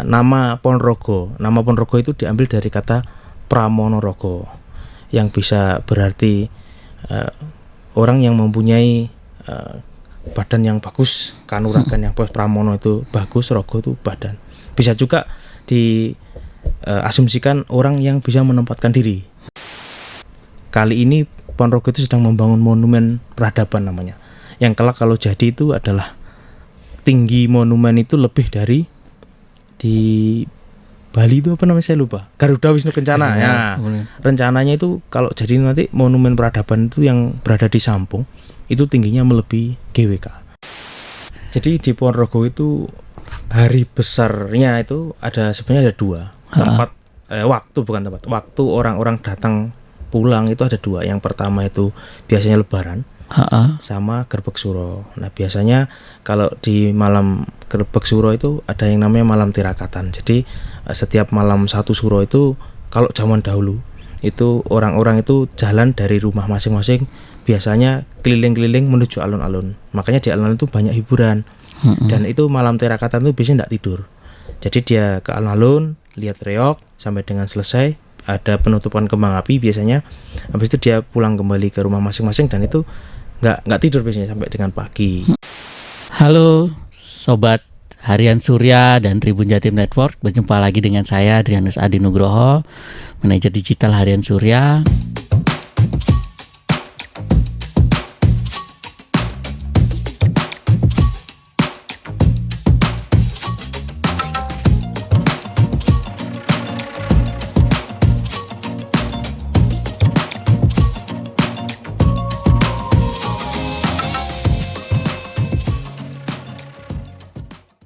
nama Ponorogo. Nama Ponorogo itu diambil dari kata Pramonorogo yang bisa berarti orang yang mempunyai badan yang bagus, kanuragan yang bagus. Pramono itu bagus, rogo itu badan. Bisa juga diasumsikan orang yang bisa menempatkan diri. Kali ini Ponorogo itu sedang membangun monumen peradaban namanya. Yang kelak kalau jadi itu adalah tinggi monumen itu lebih dari di Bali itu apa namanya saya lupa. Garuda Wisnu Kencana ya. Rencananya itu kalau jadi nanti monumen peradaban itu yang berada di Sampung itu tingginya melebihi GWK. Jadi di Ponorogo itu hari besarnya itu sebenarnya ada 2 tempat. Waktu orang-orang datang pulang itu ada 2. Yang pertama itu biasanya Lebaran sama Gerbek Suro. Nah biasanya kalau di malam Gerbek Suro itu ada yang namanya malam tirakatan. Jadi setiap malam 1 Suro itu kalau zaman dahulu itu orang-orang itu jalan dari rumah masing-masing, biasanya keliling-keliling menuju alun-alun. Makanya di alun-alun itu banyak hiburan. Dan itu malam tirakatan itu biasanya tidak tidur. Jadi dia ke alun-alun, lihat reog sampai dengan selesai, ada penutupan kembang api biasanya. Habis itu dia pulang kembali ke rumah masing-masing dan itu nggak tidur biasanya sampai dengan pagi. Halo Sobat Harian Surya dan Tribun Jatim Network. Berjumpa lagi dengan saya Adrianus Adi Nugroho, manajer digital Harian Surya.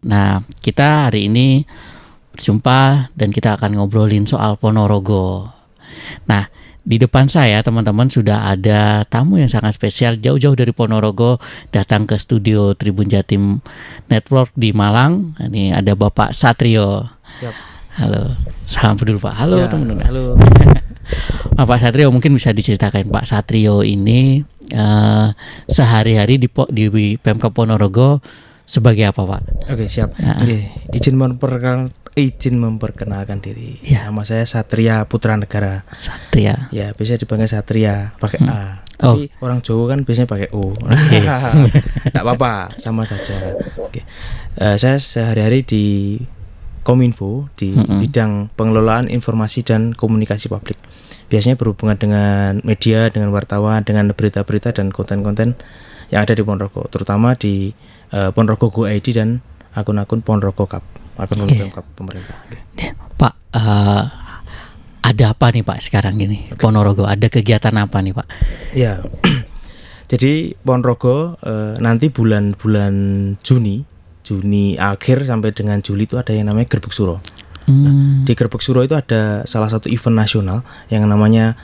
Nah, kita hari ini berjumpa dan kita akan ngobrolin soal Ponorogo. Nah, di depan saya teman-teman sudah ada tamu yang sangat spesial jauh-jauh dari Ponorogo datang ke studio Tribun Jatim Network di Malang. Ini ada Bapak Satrio. Yap. Halo, salam dulu Pak. Halo ya, teman-teman. Halo. Pak Satrio, mungkin bisa diceritakan Pak Satrio ini sehari-hari di Pemkab Ponorogo sebagai apa Pak? Oke siap. Oke, izin memperkenalkan diri. Ya. Nama saya Satria Putra Negara. Satria. Ya biasa dipanggil Satria pakai A. Tapi orang Jawa kan biasanya pakai O. Nggak apa-apa, sama saja. Oke. Saya sehari-hari di Kominfo di bidang pengelolaan informasi dan komunikasi publik. Biasanya berhubungan dengan media, dengan wartawan, dengan berita-berita dan konten-konten yang ada di Ponorogo, terutama di Ponorogo Go ID dan akun-akun Ponorogo Cup, akun Pemkab pemerintah. Pak, ada apa nih Pak sekarang ini? Ponorogo ada kegiatan apa nih Pak? Ya, jadi Ponorogo nanti bulan Juni akhir sampai dengan Juli itu ada yang namanya Gerbek Suro. Nah, di Gerbek Suro itu ada salah satu event nasional yang namanya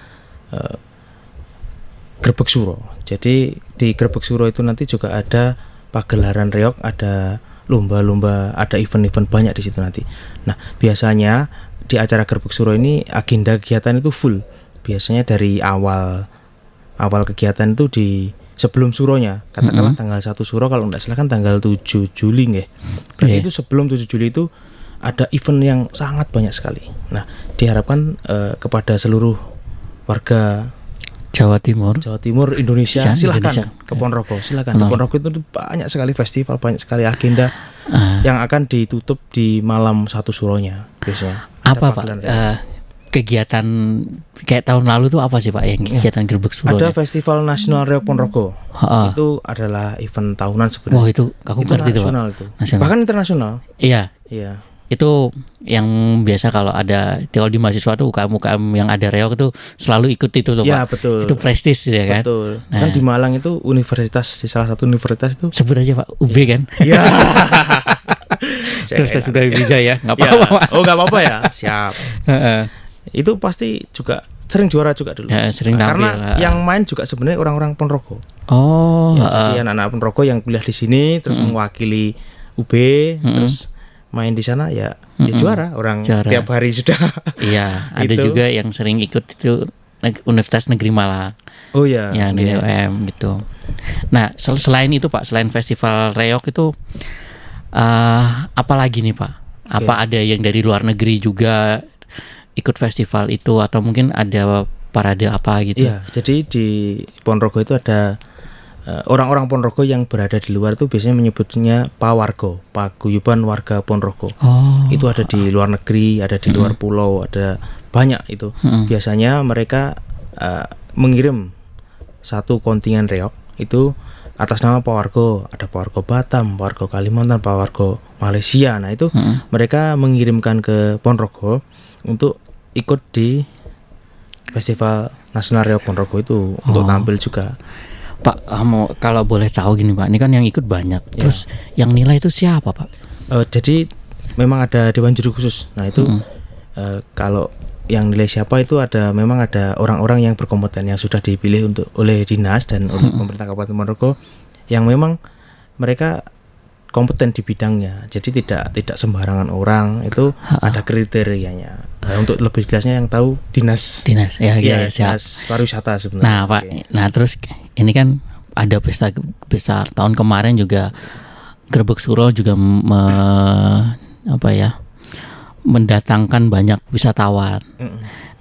Gerbek Suro. Jadi di Gerbek Suro itu nanti juga ada pagelaran reog, ada lomba-lomba, ada event-event banyak di situ nanti. Nah, biasanya di acara Gerbek Suro ini agenda kegiatan itu full. Biasanya dari awal kegiatan itu di sebelum suronya, katakanlah tanggal 1 Suro, kalau enggak salah kan tanggal 7 Juli nggih. Berarti itu sebelum 7 Juli itu ada event yang sangat banyak sekali. Nah, diharapkan kepada seluruh warga Jawa Timur Indonesia, silakan ke Ponorogo, silakan. Di Ponorogo itu banyak sekali festival, banyak sekali agenda yang akan ditutup di malam 1 Suronya biasanya. Apa Pak? Kegiatan kayak tahun lalu tuh apa sih Pak yang kegiatan Gerbek Suro? Ada Festival Nasional Reog Ponorogo. Itu adalah event tahunan sebenarnya. Wah, itu aku ngerti itu Pak. Nasional. Bahkan internasional. Iya. Itu yang biasa kalau di mahasiswa tuh UKM yang ada reog itu selalu ikut itu loh Pak. Ya betul. Itu prestis ya kan. Betul. Kan di Malang itu salah satu universitas itu. Sebut aja Pak, UB kan. Iya. Terus sudah bisa ya, nggak apa-apa Pak. Oh nggak apa-apa ya, siap. Itu pasti juga sering juara juga dulu. Ya, sering tampil. Karena yang main juga sebenarnya orang-orang Ponorogo. Oh. Jadi anak-anak Ponorogo yang kuliah di sini terus mewakili UB terus main di sana ya juara orang tiap hari sudah. Iya, ada juga yang sering ikut itu Universitas Negeri Malang. Oh ya. Ya, UM gitu. Nah, selain itu Pak, selain festival reog itu apa lagi nih Pak? Apa ada yang dari luar negeri juga ikut festival itu atau mungkin ada parade apa gitu? Iya, jadi di Ponorogo itu ada orang-orang Ponorogo yang berada di luar itu biasanya menyebutnya pawarga, paguyuban warga Ponorogo. Itu ada di luar negeri, ada di luar pulau, ada banyak itu. Biasanya mereka mengirim satu kontingen reog itu atas nama pawarga. Ada pawarga Batam, pawarga Kalimantan, pawarga Malaysia. Nah itu mereka mengirimkan ke Ponorogo untuk ikut di Festival Nasional Reog Ponorogo itu untuk tampil juga. Pak, kalau boleh tahu gini Pak, ini kan yang ikut banyak. Terus yang nilai itu siapa Pak? Jadi memang ada dewan juri khusus. Nah itu kalau yang nilai siapa itu memang ada orang-orang yang berkompeten yang sudah dipilih oleh dinas dan oleh pemerintah Kabupaten Ponorogo yang memang mereka kompeten di bidangnya. Jadi tidak sembarangan orang, itu ada kriterianya. Nah, untuk lebih jelasnya yang tahu dinas ya, dinas pariwisata sebenarnya. Nah Pak, nah terus ini kan ada pesta besar tahun kemarin juga Grebek Suro juga mendatangkan banyak wisatawan.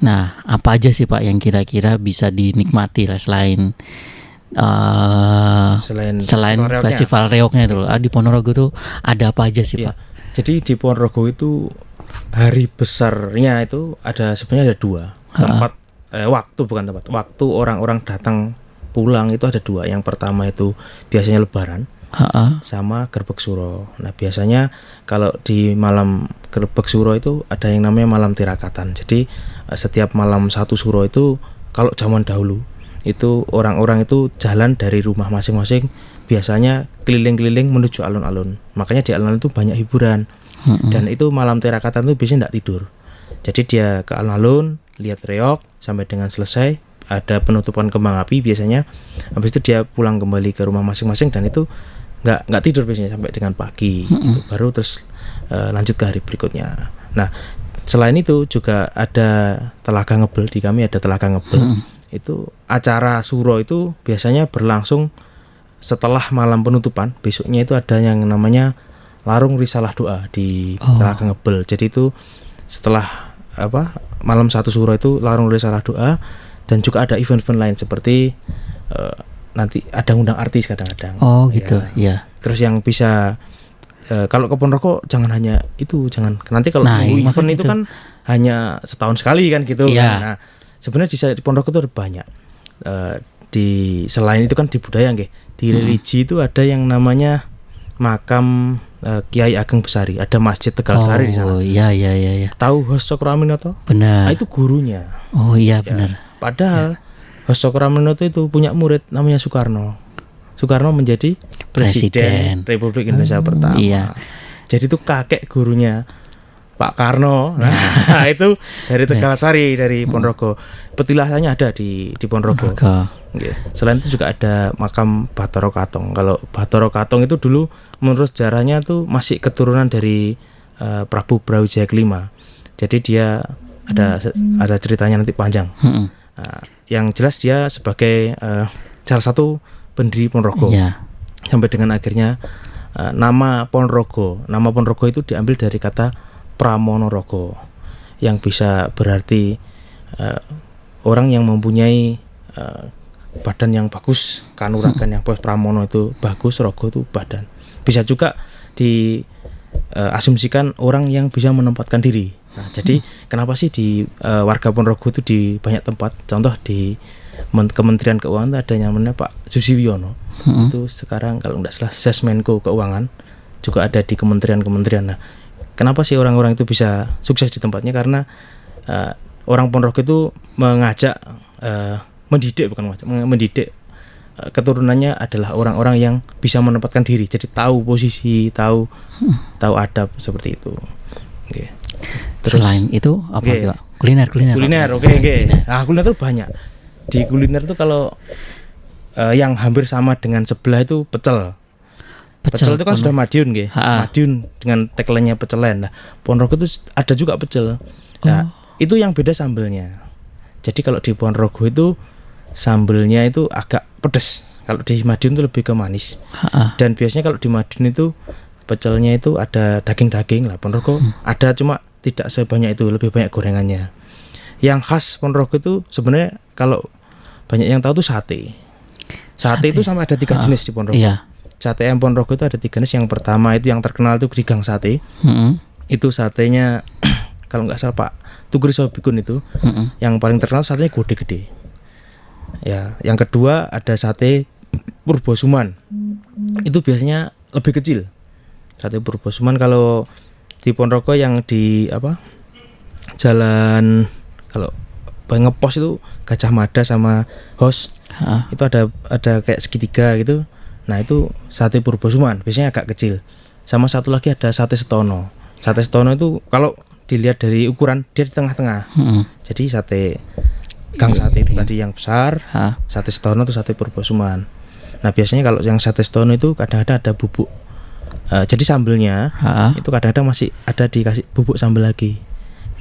Nah apa aja sih Pak yang kira-kira bisa dinikmati lah selain festival reognya itu di Ponorogo tuh ada apa aja sih Pak? Jadi di Ponorogo itu hari besarnya itu sebenarnya ada dua tempat waktu orang-orang datang pulang itu ada dua. Yang pertama itu biasanya Lebaran sama Grebek Suro. Nah biasanya kalau di malam Grebek Suro itu ada yang namanya malam tirakatan. Jadi setiap malam satu Suro itu kalau zaman dahulu itu orang-orang itu jalan dari rumah masing-masing biasanya keliling-keliling menuju alun-alun. Makanya di alun-alun itu banyak hiburan. Dan itu malam tirakatan itu biasanya tidak tidur. Jadi dia ke alun-alun, lihat reog sampai dengan selesai, ada penutupan kembang api biasanya. Habis itu dia pulang kembali ke rumah masing-masing dan itu nggak tidur biasanya sampai dengan pagi. Gitu. Baru terus lanjut ke hari berikutnya. Nah, selain itu juga ada Telaga Ngebel, di kami ada Telaga Ngebel. Itu acara Suro itu biasanya berlangsung setelah malam penutupan. Besoknya itu ada yang namanya Larung Risalah Doa di Telaga Ngebel. Jadi itu setelah malam satu Suro itu Larung Risalah Doa, dan juga ada event-event lain seperti nanti ada undang artis kadang-kadang. Gitu ya. Terus yang bisa kalau ke Ponorogo jangan hanya itu, jangan nanti kalau event itu kan hanya setahun sekali kan gitu. Nah sebenarnya di Ponorogo itu ada banyak. Selain itu kan di budaya di religi itu ada yang namanya makam Kiai Ageng Besari, ada Masjid Tegal Sari di sana. Iya. Tahu Hos Cokroaminoto? Benar. Nah, itu gurunya. Benar. Padahal Hos Cokroaminoto itu punya murid namanya Soekarno. Soekarno menjadi Presiden Republik Indonesia pertama. Jadi itu kakek gurunya Pak Karno. Nah, itu dari Tegal Sari, dari Ponorogo. Petilasannya ada di Ponorogo. Selain itu juga ada makam Bathara Katong. Kalau Bathara Katong itu dulu menurut sejarahnya tuh masih keturunan dari Prabu Brawijaya kelima. Jadi dia ada ceritanya nanti panjang. Yang jelas dia sebagai salah satu pendiri Ponorogo. Sampai dengan akhirnya nama Ponorogo itu diambil dari kata Pramonorogo, yang bisa berarti orang yang mempunyai badan yang bagus, kanuragan yang bagus. Pramono itu bagus, rogo itu badan. Bisa juga diasumsikan orang yang bisa menempatkan diri. Nah, jadi kenapa sih di warga Ponorogo itu di banyak tempat, contoh di Kementerian Keuangan ada yang namanya Pak Susiwiono. Itu sekarang kalau tidak salah Sesmenko Keuangan, juga ada di kementerian-kementerian. Nah, kenapa sih orang-orang itu bisa sukses di tempatnya? Karena orang Ponorogo itu mendidik keturunannya adalah orang-orang yang bisa menempatkan diri. Jadi tahu posisi, tahu adab seperti itu. Terus, selain itu apa? Kuliner. Nah, kuliner itu banyak. Di kuliner itu kalau yang hampir sama dengan sebelah itu pecel. Pecel itu kan sudah Madiun Madiun dengan tagline-nya pecelen. Nah, Ponorogo itu ada juga pecel. Nah, itu yang beda sambelnya. Jadi kalau di Ponorogo itu sambelnya itu agak pedas. Kalau di Madiun itu lebih ke manis. Dan biasanya kalau di Madiun itu Pecelnya itu ada daging-daging lah. Ponorogo ada, cuma tidak sebanyak itu, lebih banyak gorengannya. Yang khas Ponorogo itu sebenarnya kalau banyak yang tahu tuh sate. Sate itu sampai ada 3 jenis di Ponorogo. Iya. Sate ayam Ponorogo itu ada 3 jenis. Yang pertama itu yang terkenal itu di Gang Sate. Itu satenya kalau nggak salah Pak Tugri Sobikun itu. Yang paling terkenal satenya gede-gede. Ya, yang kedua ada sate Purbosuman. Itu biasanya lebih kecil. Sate Purbosuman kalau di Ponorogo yang di Jalan kalau ngepos itu Gajah Mada sama Hos. Itu ada kayak segitiga gitu. Nah, itu sate Purbosuman, biasanya agak kecil. Sama satu lagi ada sate Setono. Sate Setono itu kalau dilihat dari ukuran dia di tengah-tengah. Jadi sate Gang Sate itu tadi yang besar, sate Setono itu sate Purbosuman. Nah, biasanya kalau yang sate Setono itu kadang-kadang ada bubuk. Jadi sambelnya itu kadang-kadang masih ada dikasih bubuk sambel lagi.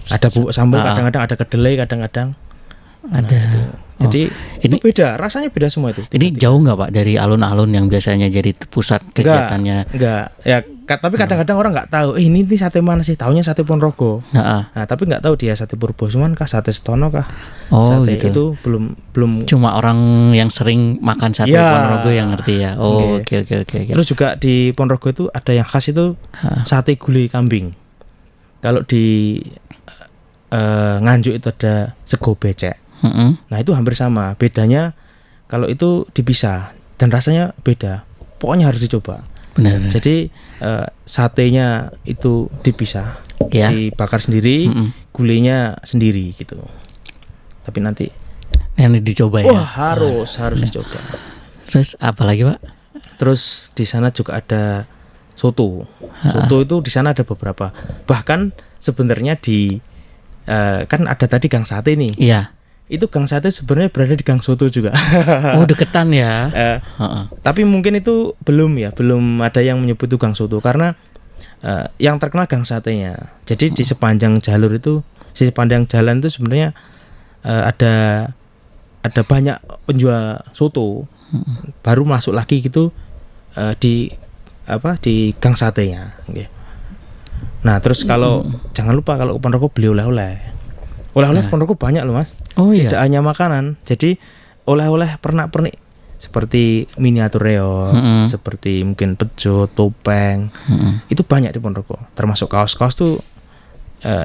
Ada bubuk sambel, kadang-kadang ada kedelai, kadang-kadang ada. Jadi itu beda, rasanya beda semua itu. Ini jauh nggak Pak dari alun-alun yang biasanya jadi pusat kegiatannya? Enggak. Ya, tapi kadang-kadang orang nggak tahu. Ini sate mana sih? Taunya sate Ponorogo. Nah, tapi nggak tahu dia sate Purbosuman kah, sate Setono kah? Sate gitu. itu belum. Cuma orang yang sering makan sate Ponorogo yang ngerti ya. Oke. Terus juga di Ponorogo itu ada yang khas itu sate gulai kambing. Kalau di Nganjuk itu ada sego becek. Nah, itu hampir sama. Bedanya kalau itu dipisah dan rasanya beda. Pokoknya harus dicoba. Benar. Jadi satenya itu dipisah, dibakar sendiri, gulainya sendiri gitu. Tapi nanti dicoba ya. Harus dicoba. Terus apa lagi Pak? Terus di sana juga ada soto. Soto itu di sana ada beberapa. Bahkan sebenarnya kan ada tadi Gang Sate nih. Iya. Itu Gang Sate sebenarnya berada di Gang Soto juga. Deketan ya. Tapi mungkin itu belum ada yang menyebut itu Gang Soto karena yang terkenal Gang Satenya. Jadi di sepanjang jalur itu, sepanjang jalan itu sebenarnya ada banyak penjual soto. Baru masuk lagi gitu di Gang Satenya. Nah, terus kalau jangan lupa kalau ke Ponorogo beli oleh-oleh. Oleh-oleh Ponorogo banyak loh Mas. Tidak hanya makanan. Jadi oleh-oleh pernak-pernik seperti miniatur reog, seperti mungkin pejot, topeng. Itu banyak di Ponorogo. Termasuk kaos-kaos tuh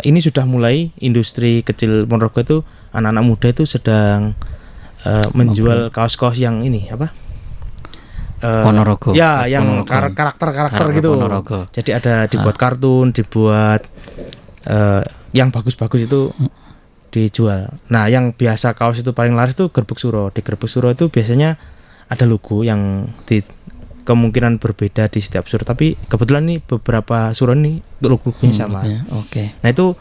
ini sudah mulai industri kecil Ponorogo itu, anak-anak muda itu sedang menjual kaos-kaos yang ini Ponorogo. Ya, yang karakter gitu. Ponorogo. Jadi ada dibuat kartun, dibuat yang bagus-bagus itu dijual. Nah, yang biasa kaos itu paling laris itu Gerbek Suro. Di Gerbek Suro itu biasanya ada logo yang kemungkinan berbeda di setiap suro, tapi kebetulan nih beberapa suro ini logonya sama. Oke. Nah, itu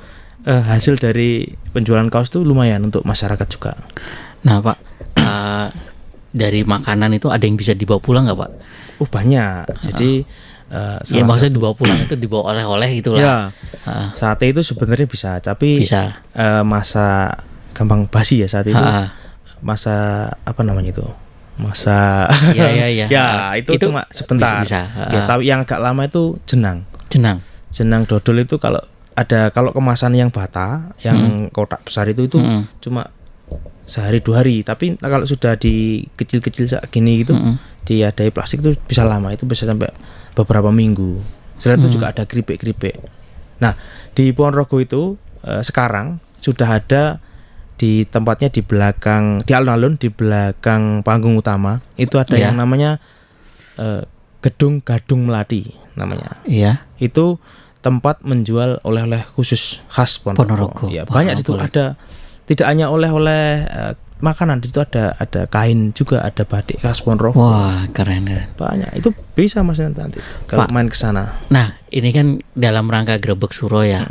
hasil dari penjualan kaos itu lumayan untuk masyarakat juga. Nah Pak, dari makanan itu ada yang bisa dibawa pulang nggak Pak? Banyak. Jadi maksudnya dibawa pulang itu dibawa oleh-oleh gitulah. Ya, sate itu sebenarnya bisa, tapi masa gampang basi ya saat itu. Masa apa namanya itu? Masa ya itu cuma sebentar. Bisa. Ya, tapi yang agak lama itu jenang dodol itu kalau kemasan yang bata, yang kotak besar itu cuma sehari 2 hari. Tapi kalau sudah di kecil-kecil gini gitu, diadai plastik itu bisa lama, itu bisa sampai beberapa minggu. Selain itu juga ada keripik. Nah, di Ponorogo itu sekarang sudah ada di tempatnya di belakang, di alun-alun di belakang panggung utama itu ada yang namanya Gedung Gadung Melati namanya. Iya. Itu tempat menjual oleh-oleh khusus khas Ponorogo. Ya, banyak di situ ada, tidak hanya oleh-oleh makanan, di situ ada kain juga, ada batik khas Ponorogo. Wah, keren ya. Banyak. Itu bisa Mas nanti kalau main ke sana. Nah, ini kan dalam rangka Gerbek Suro ya.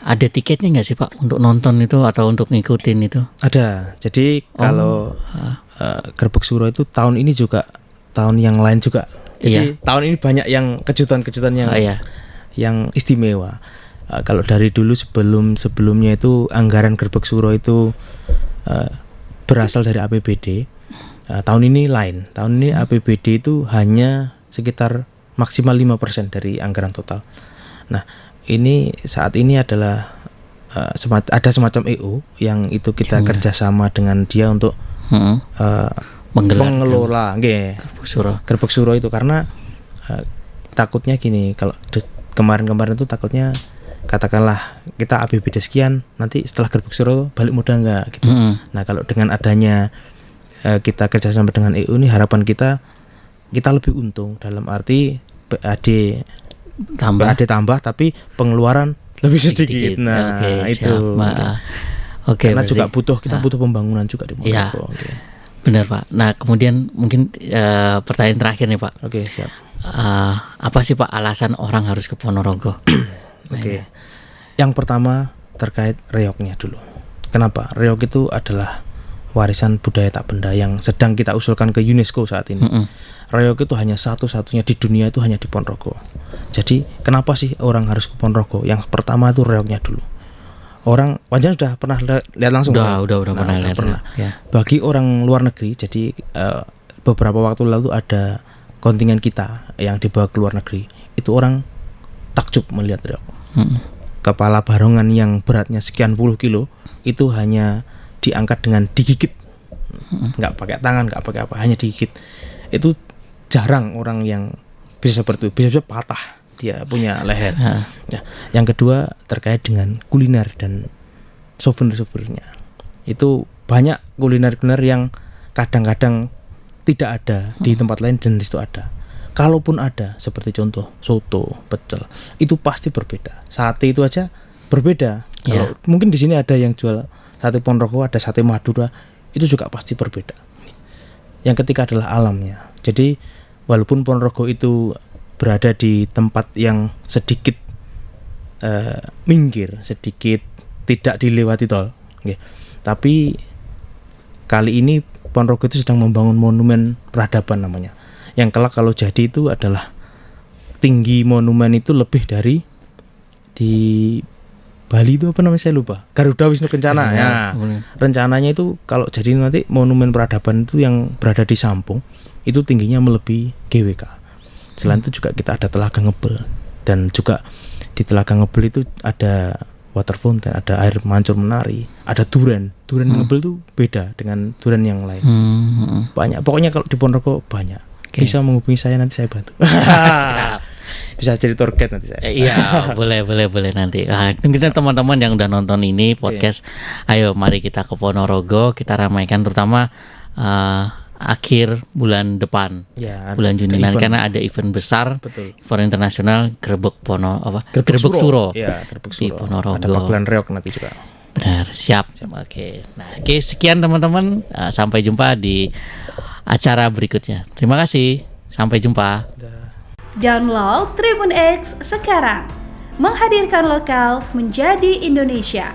Ada tiketnya nggak sih Pak untuk nonton itu atau untuk ngikutin itu? Ada. Jadi kalau Gerbek Suro itu tahun ini juga, tahun yang lain juga. Jadi tahun ini banyak yang kejutan-kejutan yang istimewa. Kalau dari dulu sebelumnya itu anggaran Gerbek Suro itu berasal dari APBD. Tahun ini lain. Tahun ini APBD itu hanya sekitar maksimal 5% dari anggaran total. Nah, ini saat ini adalah ada semacam EO yang itu kita kerjasama dengan dia untuk mengelola Gerbek Suro itu, karena takutnya gini, kalau kemarin-kemarin itu takutnya katakanlah kita APBD sekian, nanti setelah Gerbek Suro balik modal enggak gitu. Nah, kalau dengan adanya kita kerjasama dengan EO ini, harapan kita lebih untung dalam arti PAD tambah tapi pengeluaran lebih sedikit. Nah, itu. Karena juga kita butuh pembangunan juga di Ponorogo. Benar, Pak. Nah, kemudian mungkin pertanyaan terakhir nih, Pak. Oke, siap. Apa sih, Pak, alasan orang harus ke Ponorogo? Oke. Yang pertama terkait reoknya dulu. Kenapa? Reok itu adalah warisan budaya tak benda yang sedang kita usulkan ke UNESCO saat ini. Reok itu hanya satu-satunya di dunia, itu hanya di Ponorogo. Jadi kenapa sih orang harus ke Ponorogo? Yang pertama itu reoknya dulu. Orang Wanjan sudah pernah lihat langsung? Udah pernah lihat. Ya. Bagi orang luar negeri, jadi beberapa waktu lalu ada kontingen kita yang dibawa ke luar negeri. Itu orang takjub melihat reok. Kepala barongan yang beratnya sekian puluh kilo itu hanya diangkat dengan digigit, nggak pakai tangan, nggak pakai apa, hanya digigit. Itu jarang orang yang bisa seperti itu, bisa patah dia punya leher. Ya. Yang kedua terkait dengan kuliner dan souvenir-souvenirnya. Itu banyak kuliner-kuliner yang kadang-kadang tidak ada di tempat lain dan di situ ada. Kalaupun ada, seperti contoh soto, pecel, itu pasti berbeda. Sate itu aja berbeda. Kalau mungkin di sini ada yang jual sate Ponorogo, ada sate Madura, itu juga pasti berbeda. Yang ketiga adalah alamnya. Jadi walaupun Ponorogo itu berada di tempat yang sedikit minggir, sedikit tidak dilewati tol, tapi kali ini Ponorogo itu sedang membangun monumen peradaban namanya. Yang kelak kalau jadi itu adalah tinggi monumen itu lebih dari di Bali itu apa namanya, saya lupa, Garuda Wisnu Kencana. Rencananya itu kalau jadi nanti monumen peradaban itu yang berada di Sampung itu tingginya melebihi GWK. Selain itu juga kita ada Telaga Ngebel, dan juga di Telaga Ngebel itu ada water fountain, ada air mancur menari, ada duren Ngebel itu beda dengan duren yang lain. Banyak, pokoknya kalau di Ponorogo banyak. Bisa menghubungi saya, nanti saya bantu. Bisa jadi tour guide nanti saya. Iya, boleh nanti. Nah, kita teman-teman yang udah nonton ini podcast, ayo mari kita ke Ponorogo, kita ramaikan terutama akhir bulan depan, bulan Juni nanti, karena ada event besar, event internasional Gerbek Suro. Iya, Gerbek Suro. Di Ponorogo. Ada pagelaran reok nanti juga. Benar, siap. Oke. Nah, sekian teman-teman, sampai jumpa di acara berikutnya. Terima kasih. Sampai jumpa. Download Tribun X sekarang. Menghadirkan lokal menjadi Indonesia.